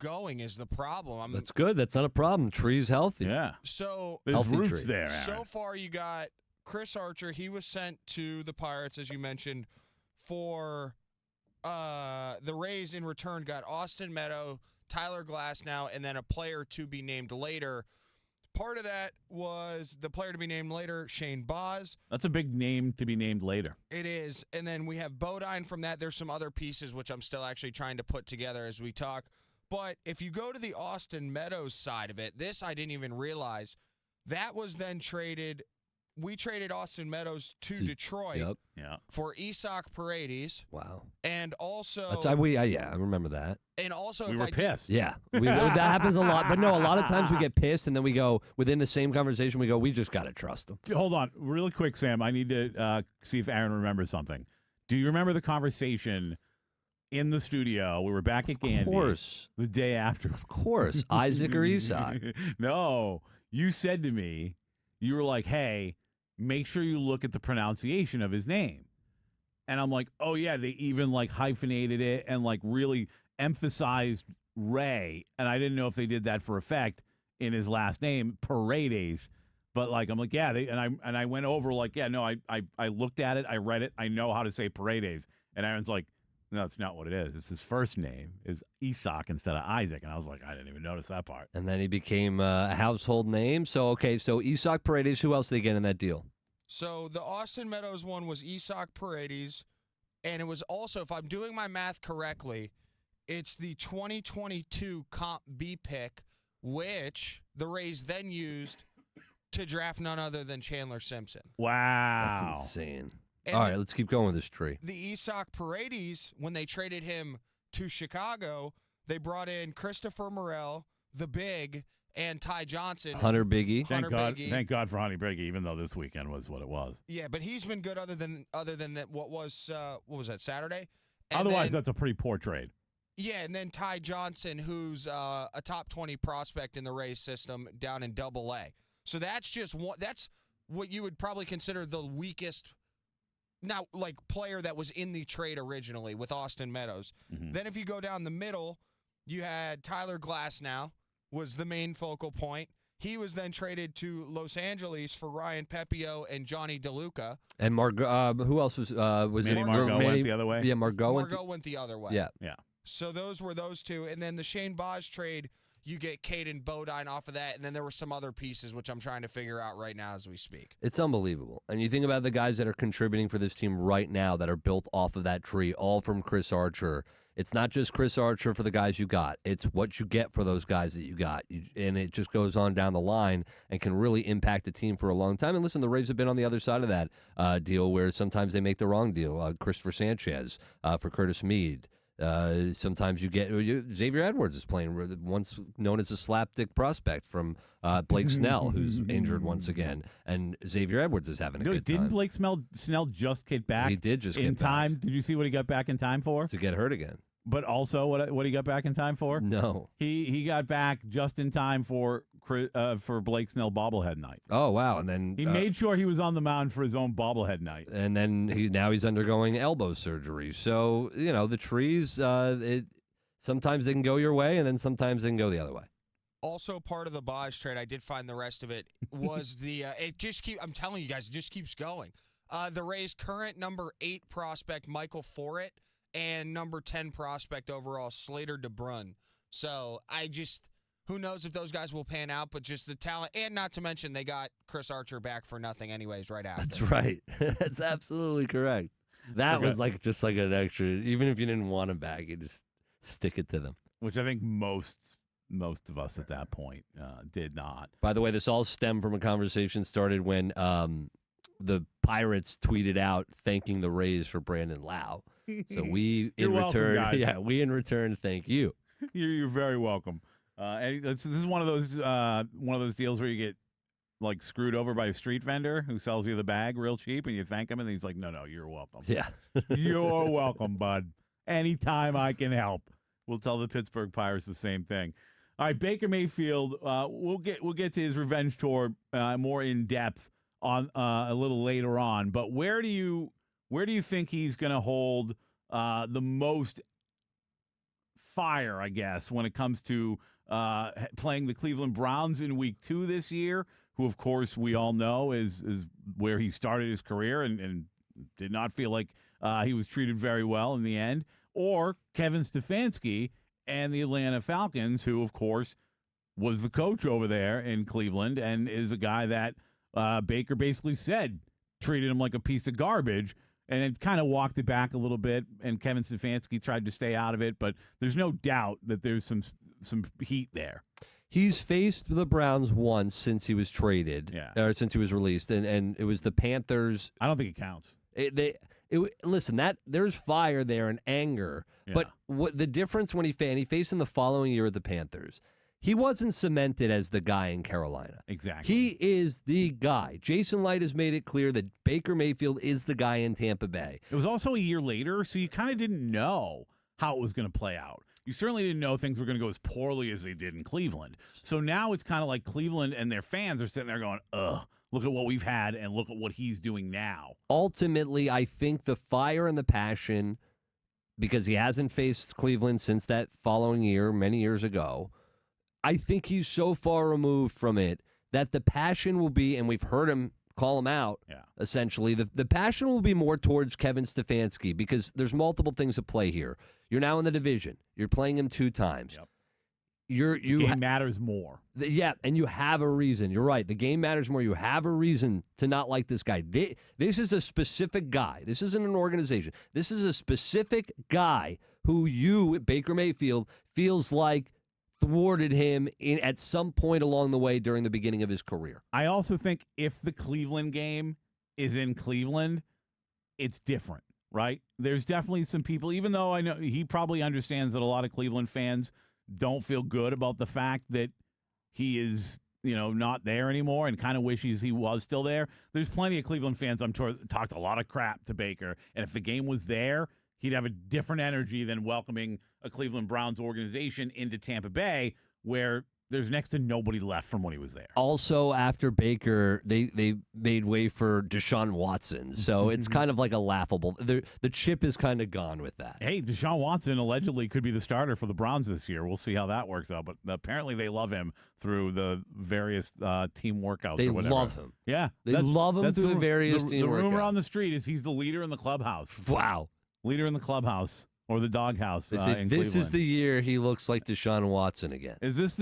going is the problem. That's good. That's not a problem. Tree's healthy. Yeah. So there's healthy roots tree. there. So far, you got Chris Archer. He was sent to the Pirates, as you mentioned, for the Rays. In return, got Austin Meadow, Tyler Glasnow, and then a player to be named later. Part of that was the player to be named later, Shane Baz. That's a big name to be named later. It is. And then we have Bodine from that. There's some other pieces which I'm still actually trying to put together as we talk. But if you go to the Austin Meadows side of it, this I didn't even realize. That was then traded. We traded Austin Meadows to Detroit for Isak Paredes. Wow. And also... I remember that. And also... We were pissed. Yeah. That happens a lot. But no, a lot of times we get pissed, and then we go, within the same conversation, we go, we just got to trust them. Hold on. Really quick, Sam. I need to see if Aaron remembers something. Do you remember the conversation in the studio? We were back at Gandy. Of course. The day after. Of course. Isaac or Isak? No. You said to me, you were like, hey, make sure you look at the pronunciation of his name. And I'm like, oh, yeah, they even like hyphenated it and like really emphasized Ray. And I didn't know if they did that for effect in his last name, Paredes. But like, I'm like, yeah, and I went over like, yeah, no, I looked at it, I read it, I know how to say Paredes. And Aaron's like, no, that's not what it is. It's his first name is Isak instead of Isaac. And I was like, I didn't even notice that part. And then he became a household name. So, so Isak Paredes, who else did they get in that deal? So the Austin Meadows one was Isak Paredes, and it was also, if I'm doing my math correctly, it's the 2022 Comp B pick, which the Rays then used to draft none other than Chandler Simpson. Wow. That's insane. And all right, let's keep going with this tree. The Isak Paredes, when they traded him to Chicago, they brought in Christopher Morel, the Big, and Ty Johnson. Hunter Biggie. Thank God for Hunter Biggie, even though this weekend was what it was. Yeah, but he's been good other than that. What was that, Saturday? And otherwise, that's a pretty poor trade. Yeah, and then Ty Johnson, who's a top 20 prospect in the Rays system down in Double-A. So that's just one. That's what you would probably consider the weakest. Now, like, player that was in the trade originally with Austin Meadows. Mm-hmm. Then if you go down the middle, you had Tyler Glasnow was the main focal point. He was then traded to Los Angeles for Ryan Pepio and Johnny DeLuca. And Margot, who else was Manny it? Margot went the other way? Yeah, Margot went the other way. Yeah. So those were those two. And then the Shane Baz trade, you get Caden Bodine off of that, and then there were some other pieces, which I'm trying to figure out right now as we speak. It's unbelievable. And you think about the guys that are contributing for this team right now that are built off of that tree, all from Chris Archer. It's not just Chris Archer for the guys you got. It's what you get for those guys that you got. And it just goes on down the line and can really impact the team for a long time. And listen, the Rays have been on the other side of that deal where sometimes they make the wrong deal. Christopher Sanchez for Curtis Mead. Sometimes you get Xavier Edwards is playing, once known as a slapdick prospect from Blake Snell, who's injured once again, and Xavier Edwards is having a good time. Didn't Blake Snell just get back? He did just in get time. Back. Did you see what he got back in time for? To get hurt again. But also, what he got back in time for? No, he got back just in time for Blake Snell bobblehead night. Oh wow! And then he made sure he was on the mound for his own bobblehead night. And then he's undergoing elbow surgery. So the trees. Sometimes they can go your way, and then sometimes they can go the other way. Also, part of the Baz trade, I did find the rest of it was I'm telling you guys, it just keeps going. The Rays' current number 8 prospect, Michael Forret, and number 10 prospect overall, Slater DeBrun. So who knows if those guys will pan out, but just the talent, and not to mention they got Chris Archer back for nothing anyways right after. That's right. That's absolutely correct. That was just like an extra, even if you didn't want him back, you just stick it to them. Which I think most of us at that point did not. By the way, this all stemmed from a conversation started when the Pirates tweeted out thanking the Rays for Brandon Lau. So we in return thank you. You're very welcome. And this is one of those deals where you get like screwed over by a street vendor who sells you the bag real cheap, and you thank him, and he's like, "No, you're welcome. Yeah, you're welcome, bud. Anytime I can help." We'll tell the Pittsburgh Pirates the same thing. All right, Baker Mayfield. We'll get to his revenge tour more in depth on a little later on. But where do you think he's going to hold the most fire, I guess, when it comes to playing the Cleveland Browns in Week 2 this year, who, of course, we all know is where he started his career and did not feel like he was treated very well in the end, or Kevin Stefanski and the Atlanta Falcons, who, of course, was the coach over there in Cleveland and is a guy that Baker basically said treated him like a piece of garbage, and it kind of walked it back a little bit, and Kevin Stefanski tried to stay out of it, but there's no doubt that there's some heat there. He's faced the Browns once since he was traded, or since he was released, and it was the Panthers. I don't think it counts. Listen, that there's fire there and anger, but what the difference when he faced in the following year with the Panthers, he wasn't cemented as the guy in Carolina. Exactly. He is the guy. Jason Light has made it clear that Baker Mayfield is the guy in Tampa Bay. It was also a year later, so you kind of didn't know how it was going to play out. You certainly didn't know things were going to go as poorly as they did in Cleveland. So now it's kind of like Cleveland and their fans are sitting there going, ugh, look at what we've had and look at what he's doing now. Ultimately, I think the fire and the passion, because he hasn't faced Cleveland since that following year, many years ago, I think he's so far removed from it that the passion will be, and we've heard him call him out, essentially, the passion will be more towards Kevin Stefanski because there's multiple things at play here. You're now in the division. You're playing him 2 times. Yep. The game matters more. And you have a reason. You're right. The game matters more. You have a reason to not like this guy. This is a specific guy. This isn't an organization. This is a specific guy who you, Baker Mayfield, feels like thwarted him at some point along the way during the beginning of his career. I also think if the Cleveland game is in Cleveland, it's different, right? There's definitely some people, even though I know he probably understands that a lot of Cleveland fans don't feel good about the fact that he is, not there anymore and kind of wishes he was still there. There's plenty of Cleveland fans, I'm sure, talked a lot of crap to Baker, and if the game was there, he'd have a different energy than welcoming a Cleveland Browns organization into Tampa Bay, where there's next to nobody left from when he was there. Also, after Baker, they made way for Deshaun Watson, so it's kind of like a laughable. The chip is kind of gone with that. Hey, Deshaun Watson allegedly could be the starter for the Browns this year. We'll see how that works out, but apparently they love him through the various team workouts They or whatever. love him. Yeah. They love him through the various team workouts. The rumor on the street is he's the leader in the clubhouse. Wow. Leader in the clubhouse or the doghouse in This is Cleveland. the year he looks like Deshaun Watson again. Is this